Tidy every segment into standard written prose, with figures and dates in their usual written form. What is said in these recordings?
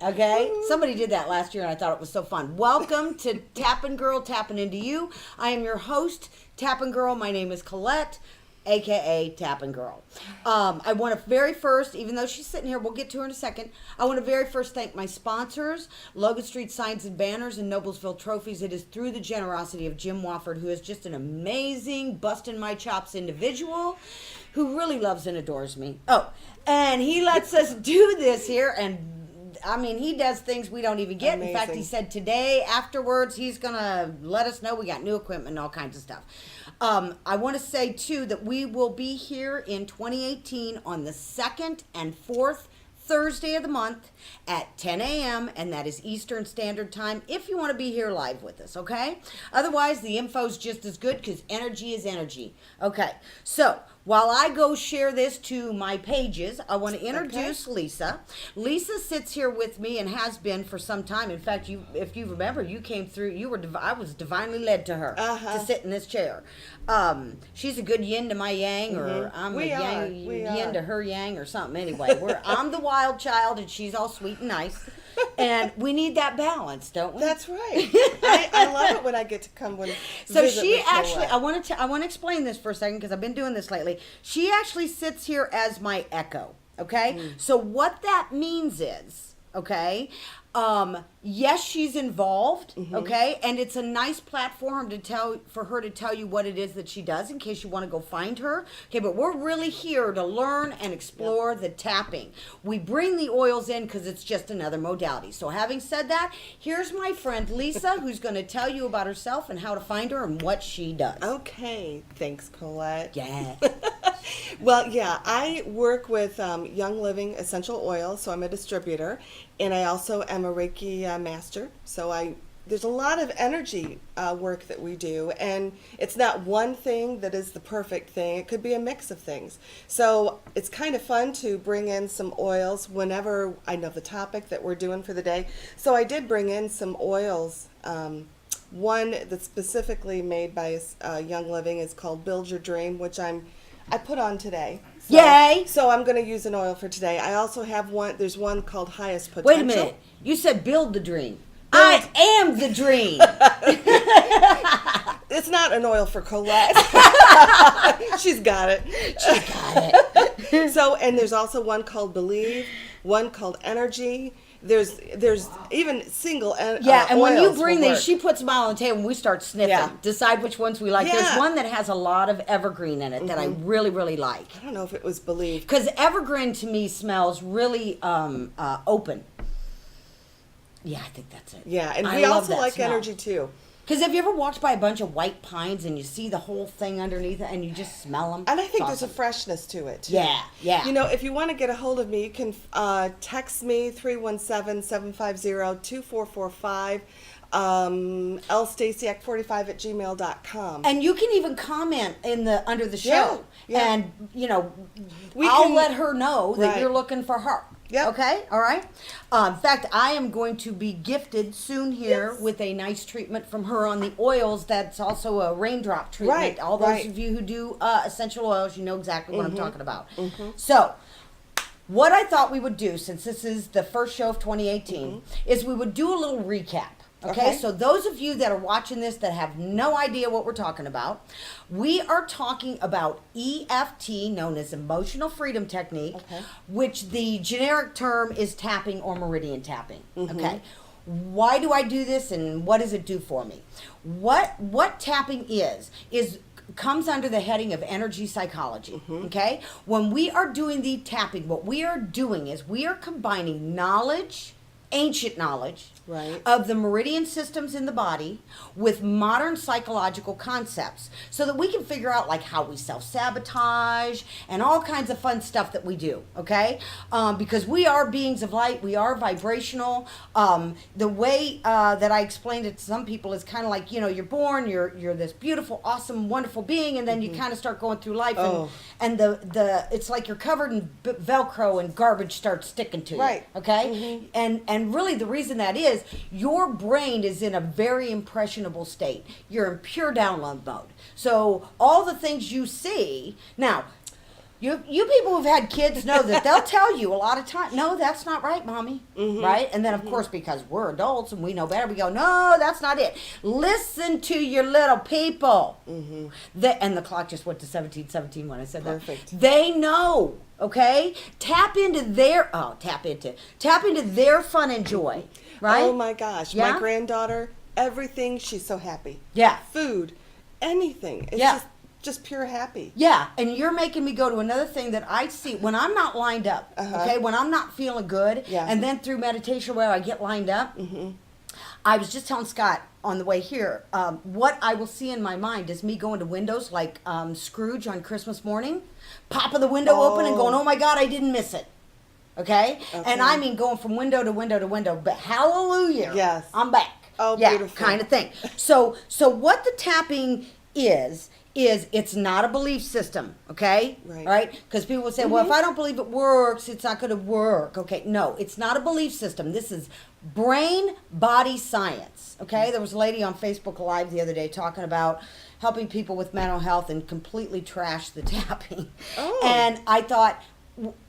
Okay? Somebody did that last year and I thought it was so fun. Welcome to TAPNGRL, Tapping Into You. I am your host, TAPNGRL. My name is Colette, aka TAPNGRL. I want to very first, even though she's sitting here, we'll get to her in a second. I want to very first thank my sponsors, Logan Street Signs and Banners and Noblesville Trophies. It is through the generosity of Jim Wofford, who is just an amazing, busting my chops individual who really loves and adores me. Oh, and he lets us do this here, and I mean, he does things we don't even get. Amazing. In fact, he said today, afterwards, he's going to let us know we got new equipment and all kinds of stuff. I want to say, too, that we will be here in 2018 on the 2nd and 4th Thursday of the month at 10 a.m., and that is Eastern Standard Time, if you want to be here live with us, okay? Otherwise, the info's just as good because energy is energy. Okay, so while I go share this to my pages, I want to introduce Lisa. Lisa sits here with me and has been for some time. In fact, if you remember, you came through. I was divinely led to her to sit in this chair. She's a good yin to my yang, or I'm yin to her yang, or something. Anyway, I'm the wild child, and she's all sweet and nice. And we need that balance, don't we? That's right. I love it when I get to come when. So she actually, I want to explain this for a second because I've been doing this lately. She actually sits here as my echo. Okay, so what that means is, okay, yes, she's involved, okay, and it's a nice platform for her to tell you what it is that she does in case you want to go find her. Okay, but we're really here to learn and explore the tapping. We bring the oils in because it's just another modality. So having said that, here's my friend Lisa who's going to tell you about herself and how to find her and what she does. Okay, thanks, Colette. Yeah. Well, yeah, I work with Young Living Essential Oils, so I'm a distributor, and I also am a Reiki master. So there's a lot of energy work that we do, and it's not one thing that is the perfect thing. It could be a mix of things. So it's kind of fun to bring in some oils whenever I know the topic that we're doing for the day. So I did bring in some oils. One that's specifically made by Young Living is called Build Your Dream, which I put on today. So, Yay! So I'm going to use an oil for today. I also have there's one called Highest Potential. Wait a minute. You said build the dream. I am the dream. It's not an oil for Colette. She's got it. She got it. So, and there's also one called Believe, one called Energy. There's even single and when you bring will these, work. she puts them all on the table and we start sniffing. Yeah. Decide which ones we like. Yeah. There's one that has a lot of evergreen in it that I really, really like. I don't know if it was Believe. Because evergreen to me smells really open. Yeah, I think that's it. Yeah, and I we love also that like smell. Energy too. Because have you ever walked by a bunch of white pines and you see the whole thing underneath it and you just smell them? And I think It's there's a awesome. freshness to it, too. Yeah, yeah. You know, if you want to get a hold of me, you can text me, 317-750-2445, lstaciak45@gmail.com. And you can even comment under the show. Yeah. And, I'll can- let her know that Right. you're looking for her. Yep. Okay? All right? In fact, I am going to be gifted soon here with a nice treatment from her on the oils. That's also a raindrop treatment. Right, All those right. of you who do essential oils, you know exactly what I'm talking about. So, what I thought we would do, since this is the first show of 2018, is we would do a little recap. Okay, so those of you that are watching this that have no idea what we're talking about, we are talking about EFT, known as Emotional Freedom Technique, which the generic term is tapping or meridian tapping. Okay, why do I do this and what does it do for me? What tapping comes under the heading of energy psychology. Okay, when we are doing the tapping, what we are doing is we are combining knowledge, ancient knowledge of the meridian systems in the body with modern psychological concepts so that we can figure out like how we self-sabotage and all kinds of fun stuff that we do, okay? Because we are beings of light, we are vibrational. The way that I explained it to some people is kind of like, you're born, you're this beautiful, awesome, wonderful being, and then you kind of start going through life and the it's like you're covered in Velcro and garbage starts sticking to you, okay? And really the reason that is your brain is in a very impressionable state. You're in pure download mode. So all the things you see, now, You people who've had kids know that they'll tell you a lot of times, no, that's not right, Mommy. Right? And then, of course, because we're adults and we know better, we go, no, that's not it. Listen to your little people. And the clock just went to 17:17 when I said Perfect. that. They know, okay? Tap into their fun and joy, right? Oh my gosh, Yeah? my granddaughter, everything, she's so happy. Yeah. Food, anything. It's Yeah. just pure happy. Yeah, and you're making me go to another thing that I see when I'm not lined up, okay? When I'm not feeling good, Yeah. and then through meditation where I get lined up. I was just telling Scott on the way here, what I will see in my mind is me going to windows like Scrooge on Christmas morning, popping the window open and going, oh my God, I didn't miss it. Okay? And I mean going from window to window to window, but hallelujah, Yes. I'm back. Oh, yeah, beautiful. kind of thing. So what the tapping is it's not a belief system, okay? Right. Because people will say, well, if I don't believe it works, it's not going to work. Okay, no, it's not a belief system. This is brain-body science, okay? There was a lady on Facebook Live the other day talking about helping people with mental health and completely trashed the tapping. Oh. And I thought,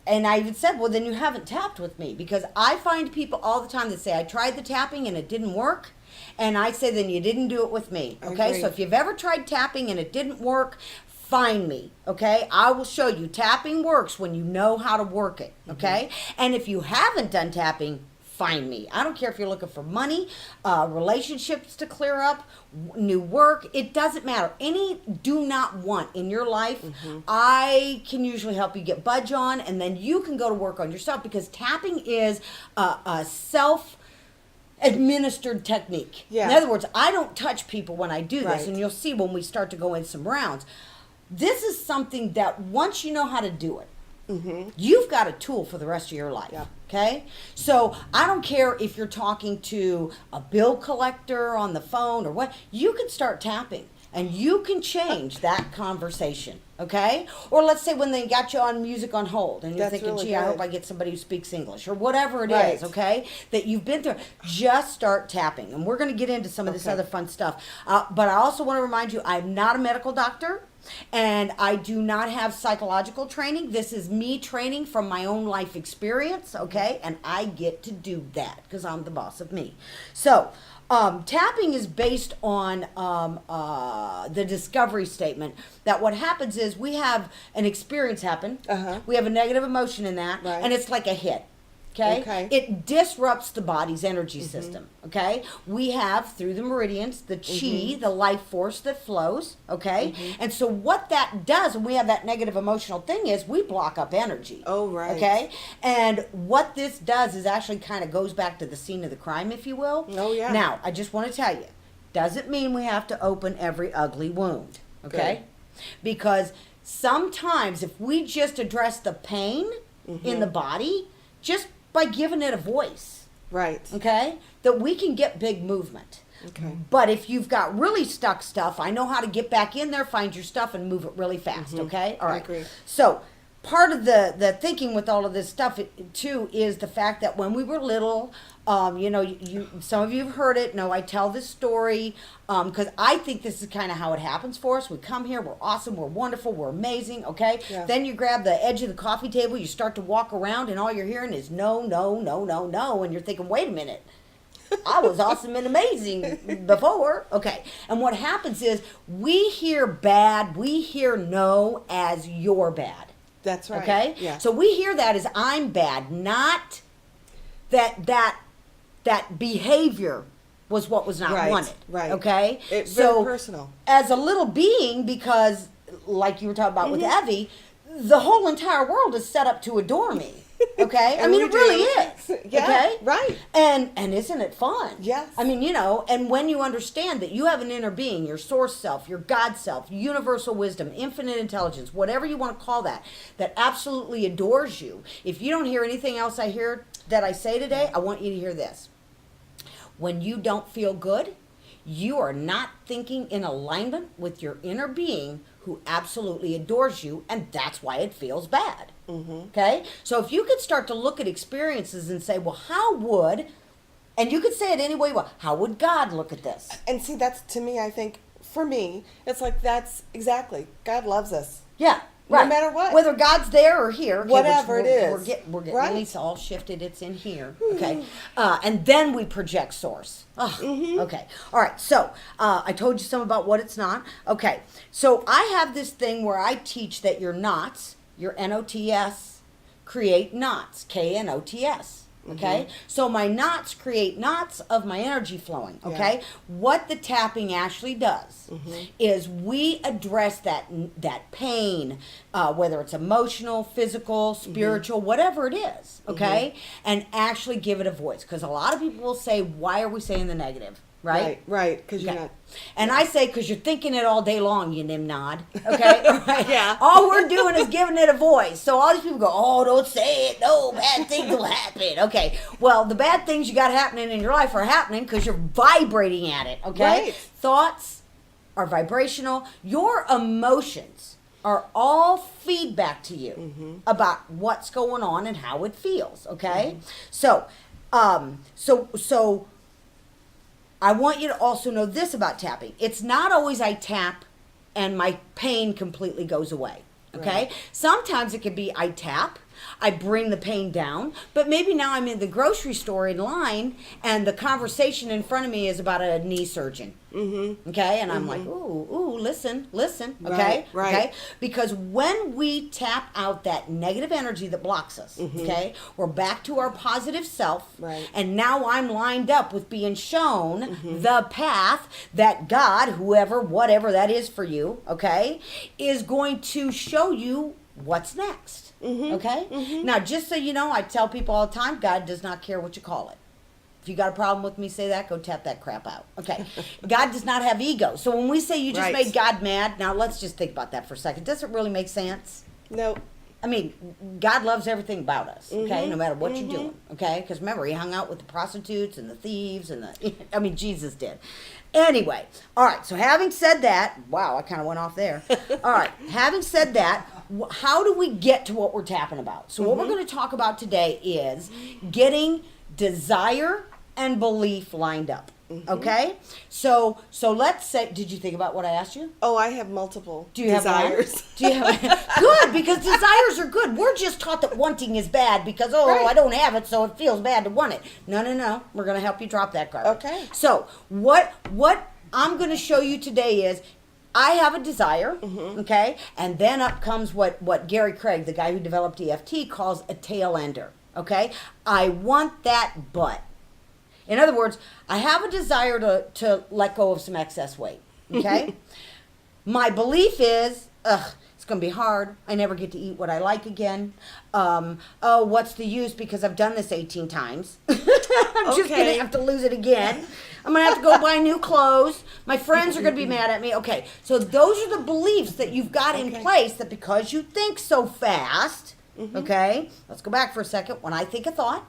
and I even said, well, then you haven't tapped with me, because I find people all the time that say, I tried the tapping and it didn't work. And I say, then you didn't do it with me, okay? agree. So if you've ever tried tapping and it didn't work, find me, okay? I will show you. Tapping works when you know how to work it, okay? And if you haven't done tapping, find me. I don't care if you're looking for money, relationships to clear up, new work. It doesn't matter. Any do not want in your life, I can usually help you get budge on, and then you can go to work on yourself, because tapping is a self-administered technique. Yeah. In other words, I don't touch people when I do this, Right. and you'll see when we start to go in some rounds. This is something that once you know how to do it, you've got a tool for the rest of your life. Yep. Okay? So I don't care if you're talking to a bill collector on the phone or what, you can start tapping and you can change that conversation. Okay? Or let's say when they got you on music on hold and you're That's thinking, really gee, I hope good. I get somebody who speaks English or whatever it Right. is, okay? That you've been through. Just start tapping. And we're going to get into some of this Okay. other fun stuff. But I also want to remind you, I'm not a medical doctor. And I do not have psychological training. This is me training from my own life experience, okay? And I get to do that because I'm the boss of me. So, tapping is based on the discovery statement that what happens is we have an experience happen. We have a negative emotion in that, Right. and it's like a hit. Okay? It disrupts the body's energy system. Okay? We have through the meridians the chi, the life force that flows. Okay? And so what that does when we have that negative emotional thing is we block up energy. Oh, right. Okay? And what this does is actually kind of goes back to the scene of the crime, if you will. Oh, yeah. Now, I just want to tell you, doesn't mean we have to open every ugly wound. Okay? Because sometimes if we just address the pain in the body, just by giving it a voice, Right. okay, that we can get big movement. Okay. But if you've got really stuck stuff, I know how to get back in there, find your stuff, and move it really fast, okay? All I right. agree. So part of the thinking with all of this stuff, too, is the fact that when we were little, you know, some of you have heard it. No, I tell this story because I think this is kind of how it happens for us. We come here, we're awesome, we're wonderful, we're amazing, okay? Yeah. Then you grab the edge of the coffee table, you start to walk around, and all you're hearing is no, no, no, no, no, and you're thinking, wait a minute. I was awesome and amazing before. Okay. And what happens is we hear bad, we hear no as you're bad. That's right. Okay? Yeah. So we hear that as I'm bad, not that behavior was what was not Right, wanted. right. Okay? It's so very personal. as a little being, because like you were talking about with Mm-hmm. Evie, the whole entire world is set up to adore me. Okay? I And mean, we it really do. is. Yeah, Okay? right. And isn't it fun? Yes. I mean, you know, and when you understand that you have an inner being, your source self, your God self, universal wisdom, infinite intelligence, whatever you want to call that absolutely adores you. If you don't hear anything else that I say today, I want you to hear this. When you don't feel good, you are not thinking in alignment with your inner being who absolutely adores you, and that's why it feels bad. Okay? So if you could start to look at experiences and say, well, how would, and you could say it any way you want, how would God look at this? And see, that's, to me, I think, for me, it's like that's exactly, God loves us. Yeah. No matter what. Whether God's there or here. Okay, Whatever it is. We're getting Right. at least all shifted. It's in here. Okay. And then we project source. Okay. All right. So I told you some about what it's not. Okay. So I have this thing where I teach that your knots, your NOTS, create knots. KNOTS. Okay, so my knots create knots of my energy flowing. Okay, what the tapping actually does is we address that pain, whether it's emotional, physical, spiritual, whatever it is. Okay, and actually give it a voice, because a lot of people will say, "Why are we saying the negative?" Right, because you're not. And I say, because you're thinking it all day long, you nimnod. Okay? Right? Yeah. All we're doing is giving it a voice. So all these people go, oh, don't say it. No, bad things will happen. Okay. Well, the bad things you got happening in your life are happening because you're vibrating at it. Okay? Right. Thoughts are vibrational. Your emotions are all feedback to you about what's going on and how it feels. Okay? So I want you to also know this about tapping. It's not always I tap and my pain completely goes away. Okay? Right. Sometimes it could be I tap, I bring the pain down, but maybe now I'm in the grocery store in line and the conversation in front of me is about a knee surgeon. Okay? And I'm like, ooh, listen, okay? Right. Okay? Because when we tap out that negative energy that blocks us, okay, we're back to our positive self. Right. And now I'm lined up with being shown the path that God, whoever, whatever that is for you, okay, is going to show you what's next. Okay? Now, just so you know, I tell people all the time, God does not care what you call it. If you got a problem with me, say that, go tap that crap out. Okay. God does not have ego. So when we say you just made God mad, now let's just think about that for a second. Does it really make sense? No. I mean, God loves everything about us, okay, no matter what you're doing, okay? Because remember, he hung out with the prostitutes and the thieves and Jesus did. Anyway, all right, so having said that, wow, I kind of went off there. All right, having said that, how do we get to what we're tapping about? So what we're going to talk about today is getting desire and belief lined up. Okay, so let's say, did you think about what I asked you? Oh, I have multiple Do you have desires. one? Do you have good, because desires are good. We're just taught that wanting is bad because Right. I don't have it, so it feels bad to want it. No. We're gonna help you drop that garbage. Okay. So what I'm gonna show you today is I have a desire, okay, and then up comes what Gary Craig, the guy who developed EFT, calls a tail ender. Okay, I want that butt. In other words, I have a desire to let go of some excess weight, okay? My belief is, it's going to be hard. I never get to eat what I like again. What's the use, because I've done this 18 times. I'm just going to have to lose it again. I'm going to have to go buy new clothes. My friends are going to be mad at me. Okay, so those are the beliefs that you've got in place, that because you think so fast... Okay, let's go back for a second. When I think a thought,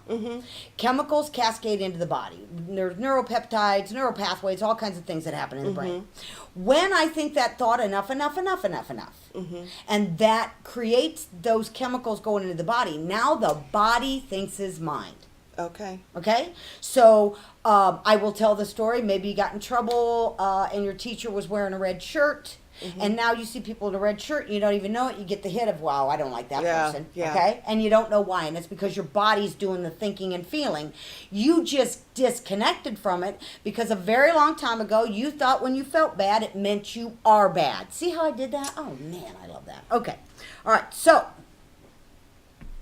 chemicals cascade into the body. There's neuropeptides, neuropathways, all kinds of things that happen in the brain. When I think that thought enough, and that creates those chemicals going into the body, now the body thinks is mind. Okay. Okay, so I will tell the story. Maybe you got in trouble and your teacher was wearing a red shirt. And now you see people in a red shirt and you don't even know it. You get the hit of, wow, I don't like that person. Yeah. Okay? And you don't know why. And it's because your body's doing the thinking and feeling. You just disconnected from it because a very long time ago you thought when you felt bad it meant you are bad. See how I did that? Oh, man, I love that. Okay. All right. So,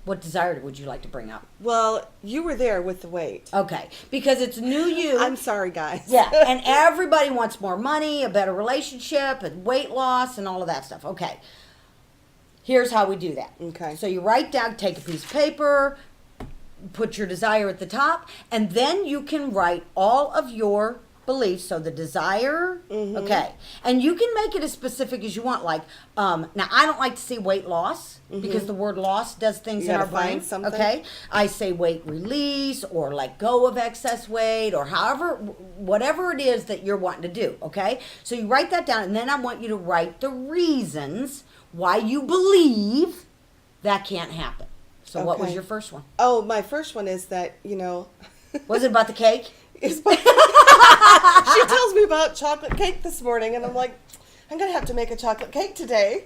what desire would you like to bring up? Well, you were there with the weight. Okay. Because it's new you. I'm sorry, guys. Yeah, and everybody wants more money, a better relationship, and weight loss, and all of that stuff. Okay, here's how we do that. Okay. So you write down, take a piece of paper, put your desire at the top, and then you can write all of your beliefs. So the desire, okay, and you can make it as specific as you want. Like, now I don't like to say weight loss because the word loss does things in our brain. Something. Okay, I say weight release or let go of excess weight or however, whatever it is that you're wanting to do. Okay, so you write that down, and then I want you to write the reasons why you believe that can't happen. So what was Okay. your first one? Oh, my first one is that, Was it about the cake? she tells me about chocolate cake this morning, and I'm like, I'm going to have to make a chocolate cake today.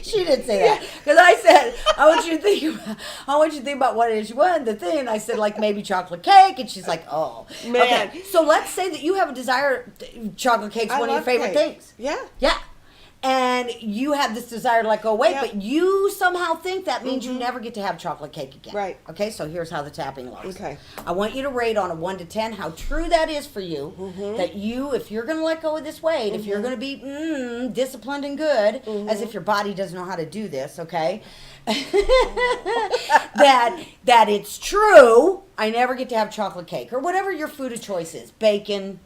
She didn't say that because I said I want you to think about what it is you want. The thing I said like maybe chocolate cake, and she's like, oh Man. Okay, so let's say that you have a desire. Chocolate cake's I one of your love favorite cake. things. Yeah. Yeah. And you have this desire to let go of weight, Yep. but you somehow think that means you never get to have chocolate cake again. Right. Okay, so here's how the tapping looks. Okay. I want you to rate on a 1 to 10 how true that is for you. That you, if you're going to let go of this weight, if you're going to be disciplined and good, as if your body doesn't know how to do this, okay? that it's true. I never get to have chocolate cake or whatever your food of choice is. Bacon.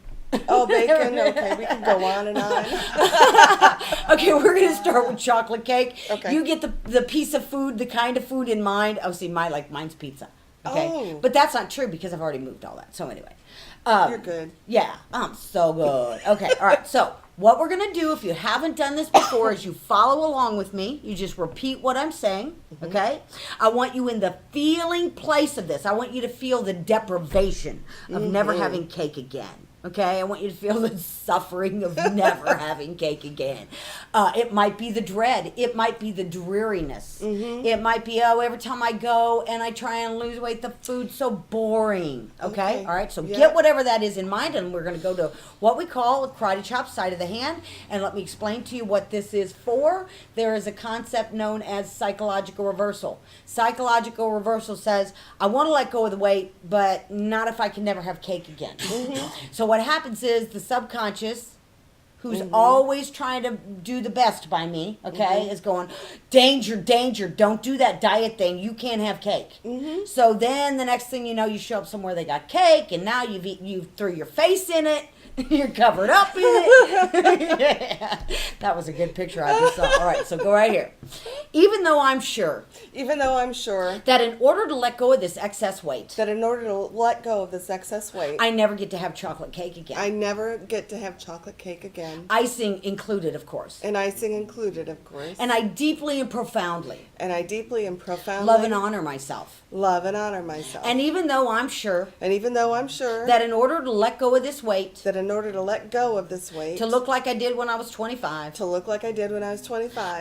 Oh, bacon. Okay, we can go on and on. Okay, we're gonna start with chocolate cake. Okay. You get the piece of food, the kind of food in mind. Oh, see, mine's pizza. Okay, Oh. but that's not true because I've already moved all that. So anyway, You're good. yeah, I'm so good. Okay, all right. So what we're gonna do, if you haven't done this before, is you follow along with me. You just repeat what I'm saying. Okay. I want you in the feeling place of this. I want you to feel the deprivation of never having cake again. Okay, I want you to feel the suffering of never having cake again. It might be the dread. It might be the dreariness. It might be, every time I go and I try and lose weight, the food's so boring. Okay, all right, so get whatever that is in mind, and we're going to go to what we call a karate chop, side of the hand, and let me explain to you what this is for. There is a concept known as psychological reversal. Psychological reversal says, I want to let go of the weight, but not if I can never have cake again. So what happens is the subconscious, who's always trying to do the best by me, okay, is going, danger, danger, don't do that diet thing. You can't have cake. So then the next thing you know, you show up somewhere they got cake, and now you threw your face in it. You're covered up in it. Yeah. That was a good picture I just saw. All right, so go right here. Even though I'm sure that in order to let go of this excess weight, that in order to let go of this excess weight, I never get to have chocolate cake again. I never get to have chocolate cake again. Icing included, of course. And icing included, of course. And I deeply and profoundly love and honor myself. Love and honor myself. And even though I'm sure that in order to let go of this weight, in order to let go of this weight, to look like I did when I was 25,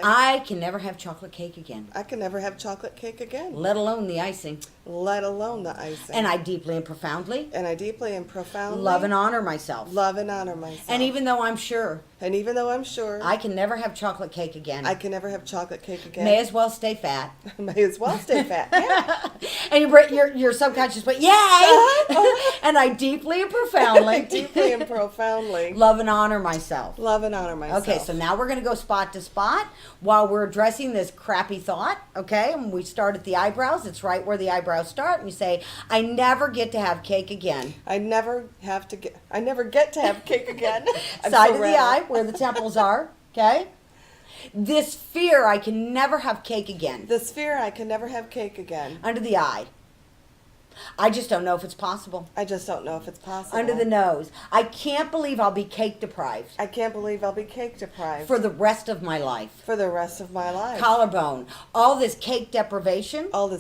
I can never have chocolate cake again. I can never have chocolate cake again. Let alone the icing. Let alone the icing. And I deeply and profoundly love and honor myself. And even though I'm sure I can never have chocolate cake again, may as well stay fat. Yeah. And your subconscious went, yay! And I deeply and profoundly love and honor myself. Okay, so now we're going to go spot to spot while we're addressing this crappy thought. Okay, and we start at the eyebrows. It's right where the eyebrows start, and you say, I never get to have cake again. I never get to have cake again. Side of the eye where the temples are. Okay. This fear I can never have cake again. Under the eye. I just don't know if it's possible. Under the nose. I can't believe I'll be cake deprived. For the rest of my life. Collarbone. All this cake deprivation. Under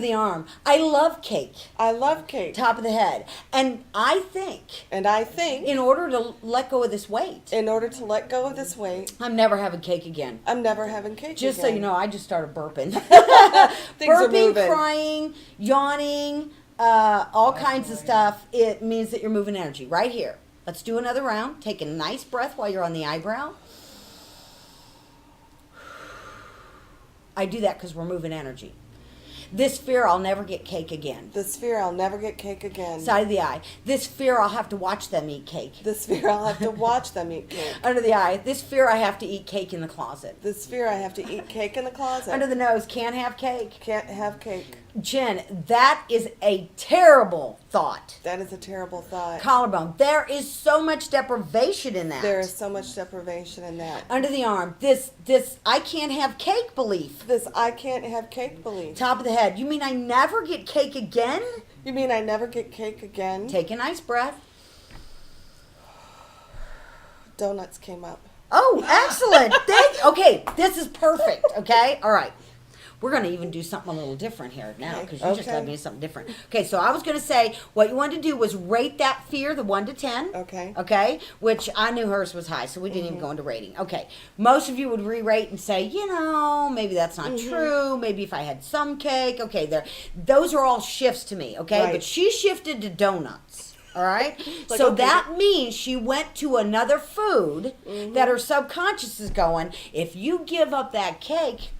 the arm. I love cake. Top of the head. And I think. In order to let go of this weight. I'm never having cake again. Just so you know, I just started burping. Burping, crying, yawning, all kinds of stuff. It means that you're moving energy. Right here. Let's do another round. Take a nice breath while you're on the eyebrow. I do that because we're moving energy. This fear I'll never get cake again. Side of the eye. This fear I'll have to watch them eat cake. Under the eye. This fear I have to eat cake in the closet. Under the nose. Can't have cake. Chin. That is a terrible thought. Collarbone. There is so much deprivation in that. Under the arm. This I can't have cake belief. Top of the head. You mean I never get cake again? Take a nice breath. Donuts came up. Oh, excellent. Okay, this is perfect. Okay, all right. We're going to even do something a little different here now because you just Okay. led me to something different. Okay, so I was going to say what you wanted to do was rate that fear, the 1 to 10. Okay. Okay, which I knew hers was high, so we didn't even go into rating. Okay, most of you would re-rate and say, maybe that's not true. Maybe if I had some cake. Okay, those are all shifts to me. Okay, Right. but she shifted to donuts. All right, Like, so okay. that means she went to another food that her subconscious is going. If you give up that cake,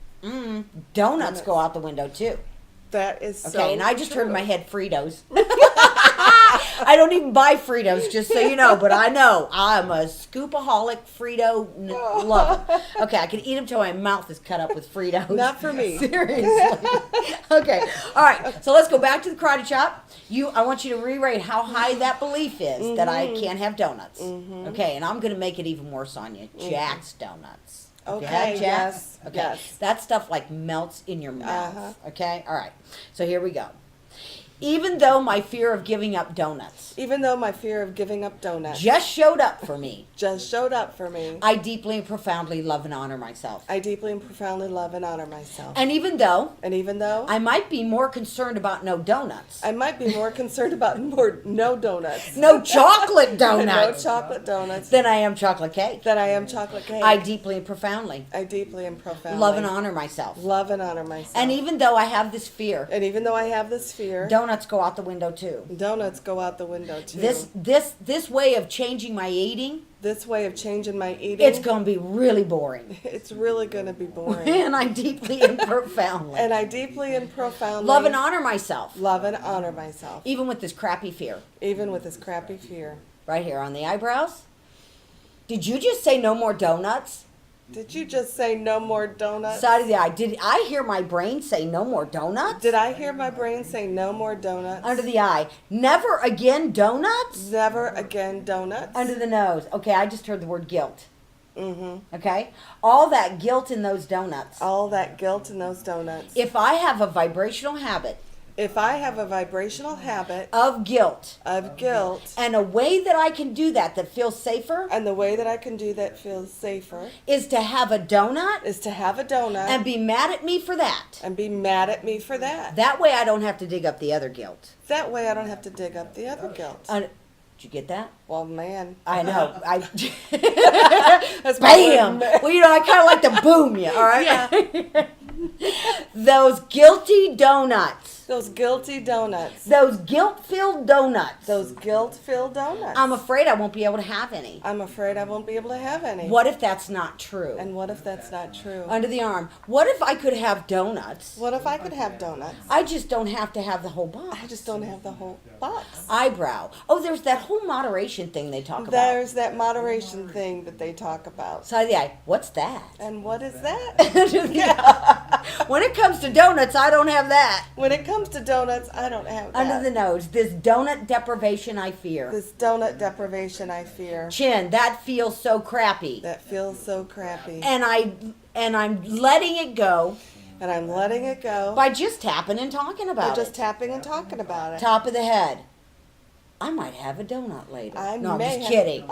donuts go out the window too. That is so Okay, and I just true. heard in my head Fritos. I don't even buy Fritos, just so you know, but I know I'm a scoopaholic Frito lover. Okay, I can eat them till my mouth is cut up with Fritos. Not for me. Seriously. Okay, all right. So let's go back to the karate chop. I want you to re-rate how high that belief is that I can't have donuts. Okay, and I'm going to make it even worse on you. Jack's Donuts. Have you had Okay, Jack's? yes, Okay. yes. That stuff like melts in your mouth. Uh-huh. Okay? All right. So here we go. Even though my fear of giving up donuts Even though my fear of giving up donuts just showed up for me, just showed up for me, I deeply and profoundly love and honor myself. I deeply and profoundly love and honor myself. And even though And even though I might be more concerned about no donuts, I might be more concerned about no donuts, no chocolate no donuts, chocolate donuts, than I am chocolate cake, than I am chocolate cake. I deeply and profoundly I deeply and profoundly love and honor myself. love and honor myself. And even though I have this fear, And even though I have this fear, donuts go out the window too. donuts go out the window too. This way of changing my eating, This way of changing my eating, it's going to be really boring. it's really going to be boring. And I deeply and profoundly And I deeply and profoundly love and honor myself, love and honor myself, even with this crappy fear. even with this crappy fear. Right here on the eyebrows. Did you just say no more donuts? Did you just say no more donuts? Side of the eye. Did I hear my brain say no more donuts? Did I hear my brain say no more donuts? Under the eye. Never again donuts? Never again donuts? Under the nose. Okay, I just heard the word guilt. Mm-hmm. Okay? All that guilt in those donuts. All that guilt in those donuts. If I have a vibrational habit If I have a vibrational habit of guilt of guilt, and a way that I can do that feels safer and the way that I can do that feels safer, is to have a donut is to have a donut and be mad at me for that. and be mad at me for that. That way I don't have to dig up the other guilt. That way I don't have to dig up the other guilt. Did you get that? Well, man. I know. That's Bam! my- Well, I kind of like to boom you, all right? Yeah. Those guilty donuts. Those guilty donuts. Those guilt-filled donuts. Those guilt-filled donuts. I'm afraid I won't be able to have any. I'm afraid I won't be able to have any. What if that's not true? And what if that's not true? Under the arm. What if I could have donuts? What if I could have donuts? I just don't have to have the whole box. I just don't have the whole box. Eyebrow. Oh, there's that whole moderation thing they talk about. There's that moderation thing that they talk about. Side of the eye. What's that? And what is that? Under the eye. When it comes to donuts, I don't have that. When it comes to donuts, I don't have that. Under the nose. This donut deprivation I fear. This donut deprivation I fear. Chin. That feels so crappy. That feels so crappy. And I'm letting it go And I'm letting it go by just tapping and talking by about just it. tapping and talking about it. Top of the head. I might have a donut later. No, I'm may just have- kidding.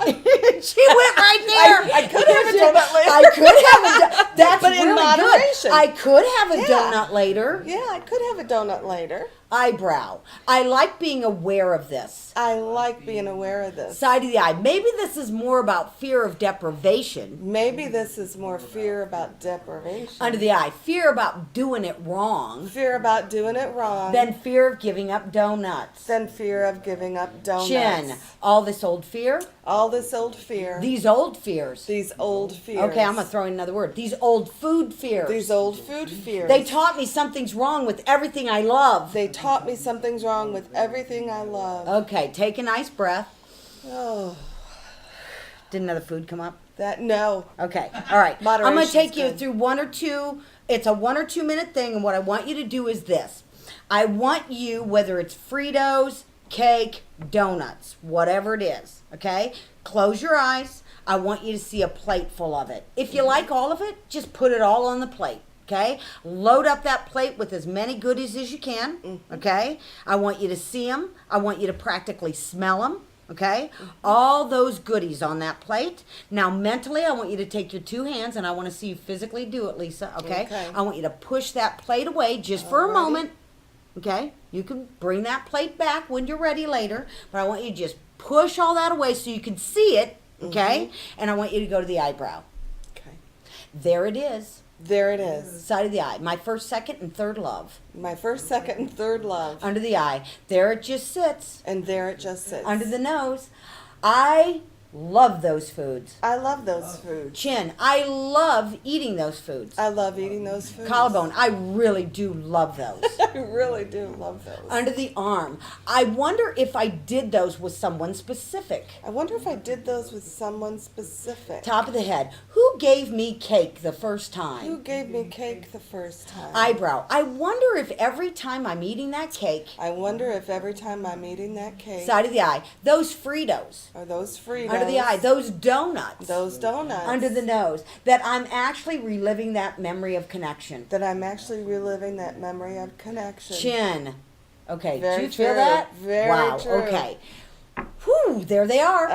She went right there. I could have a donut later. I could have a donut. That's But in really moderation. good. I could have a Yeah. donut later. Yeah, I could have a donut later. Eyebrow. I like being aware of this. I like being aware of this. Side of the eye. Maybe this is more about fear of deprivation. Maybe this is more fear about deprivation. Under the eye. Fear about doing it wrong Fear about doing it wrong. than fear of giving up donuts. Than fear of giving up donuts. Chin. All this old fear. All this old fear. These old fears. These old fears. Okay, I'm going to throw in another word. These old food fears. These old food fears. They taught me something's wrong with everything I love. They taught me something's wrong with everything I love. Okay, take a nice breath. Oh, Did another food come up? no. Okay, all right. I'm going to Moderation's take you good. through 1 or 2. It's a 1 or 2 minute thing, and what I want you to do is this. I want you, whether it's Fritos, cake, donuts, whatever it is, okay? Close your eyes. I want you to see a plate full of it. If you like all of it, just put it all on the plate. Okay, load up that plate with as many goodies as you can. Okay, I want you to see them. I want you to practically smell them. Okay? All those goodies on that plate. Now, mentally, I want you to take your two hands, and I want to see you physically do it, Lisa. Okay? Okay. I want you to push that plate away just for a moment. Okay? You can bring that plate back when you're ready later, but I want you to just push all that away so you can see it. Okay? And I want you to go to the eyebrow. Okay. There it is. There it is. Side of the eye. My first, second, and third love. My first, second, and third love. Under the eye. There it just sits. And there it just sits. Under the nose. I love those foods. I love those foods. Chin. I love eating those foods. I love eating those foods. Collarbone. I really do love those. I really do love those. Under the arm. I wonder if I did those with someone specific. I wonder if I did those with someone specific. Top of the head. Who gave me cake the first Who time? gave me cake the first time? Eyebrow. I wonder if every time I'm eating that cake, I wonder if every time I'm eating that cake, side of the eye, those Fritos. are those Fritos, Under the eye, those donuts. those donuts, Under the nose, that I'm actually reliving that memory of connection. that I'm actually reliving that memory of connection. Chin. Okay, Very do you feel true. that? Very wow, true. okay. Whew, there they are.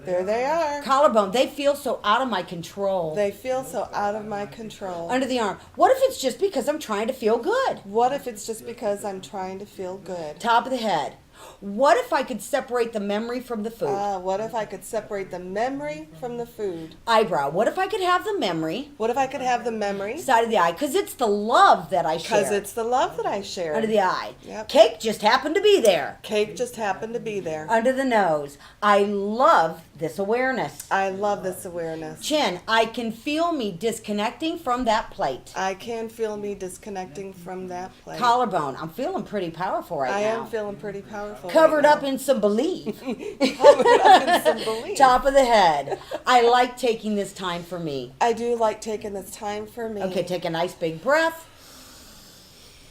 There they are. Collarbone, they feel so out of my control. They feel so out of my control. Under the arm, what if it's just because I'm trying to feel good? What if it's just because I'm trying to feel good? Top of the head, what if I could separate the memory from the food? What if I could separate the memory from the food? Eyebrow, what if I could have the memory? What if I could have the memory? Side of the eye, because it's the love that I share. Because it's the love that I share. Under the eye. Yep. Cake just happened to be there. Cake just happened to be there. Under the nose. I love this awareness. I love this awareness. Chin. I can feel me disconnecting from that plate. I can feel me disconnecting from that plate. Collarbone. I'm feeling pretty powerful right I now. am feeling pretty powerful. Covered right up in some belief. Covered up in some belief. Top of the head. I like taking this time for me. I do like taking this time for me. Okay, take a nice big breath.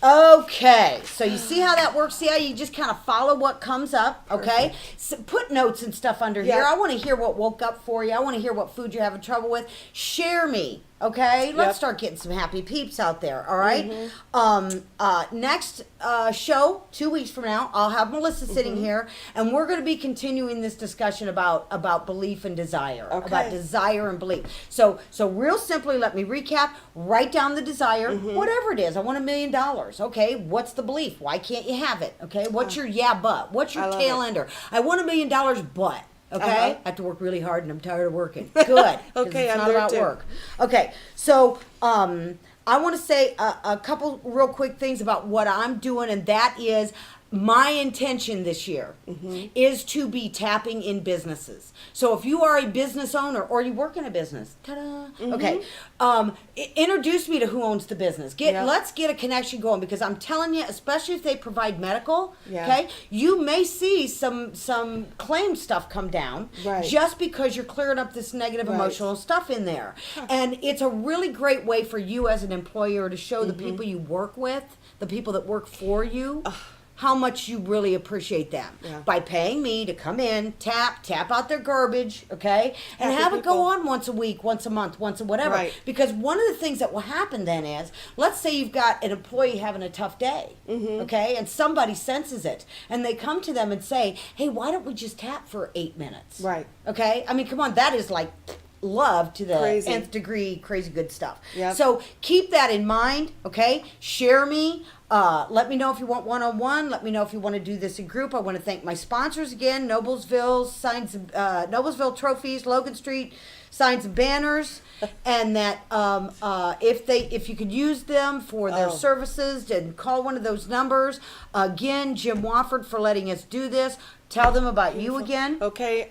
Okay, so you see how that works? See how you just kind of follow what comes up, okay? So put notes and stuff under here. Yeah. I want to hear what woke up for you. I want to hear what food you're having trouble with. Share me, okay? Let's Yep. start getting some happy peeps out there, all right? Next show, 2 weeks from now, I'll have Melissa sitting here, and we're going to be continuing this discussion about belief and desire, Okay. about desire and belief. So real simply, let me recap. Write down the desire, whatever it is. I want $1 million. Okay, what's the belief? Why can't you have it? Okay, what's your yeah but? What's your I love tail it. ender? I want $1 million, but. Okay, Uh-huh. I have to work really hard, and I'm tired of working. Good. 'Cause Okay, it's I'm not there about too. work. Okay, so I want to say a couple real quick things about what I'm doing, and that is my intention this year is to be tapping in businesses. So if you are a business owner or you work in a business, ta-da, okay, introduce me to who owns the business. Yeah. Let's get a connection going, because I'm telling you, especially if they provide medical, Yeah. okay, you may see some claim stuff come down Right. just because you're clearing up this negative Right. emotional stuff in there. And it's a really great way for you as an employer to show the people you work with, the people that work for you, how much you really appreciate them. Yeah. By paying me to come in, tap out their garbage, okay? And Happy have it go people. on once a week, once a month, once a whatever. Right. Because one of the things that will happen then is, let's say you've got an employee having a tough day, okay? And somebody senses it. And they come to them and say, hey, why don't we just tap for 8 minutes? Right. Okay? I mean, come on, that is like love to the Crazy. nth degree, crazy good stuff. Yep. So keep that in mind, okay? Share me. Let me know if you want one-on-one. Let me know if you want to do this in group. I want to thank my sponsors again: Noblesville signs, Noblesville Trophies, Logan Street signs and banners, and that if you could use them for their Oh. services, then call one of those numbers. Again, Jim Wofford for letting us do this. Tell them about you again. Okay,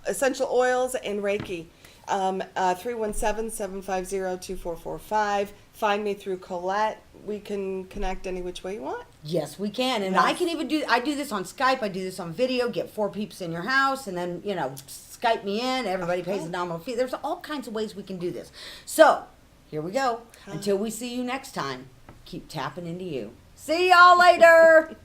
essential oils and Reiki. 317-750-2445. Find me through Colette. We can connect any which way you want. Yes, we can. And Yes. I can even I do this on Skype. I do this on video, get 4 peeps in your house, and then, Skype me in. Everybody pays a nominal fee. There's all kinds of ways we can do this. So, here we go. Until we see you next time, keep tapping into you. See y'all later.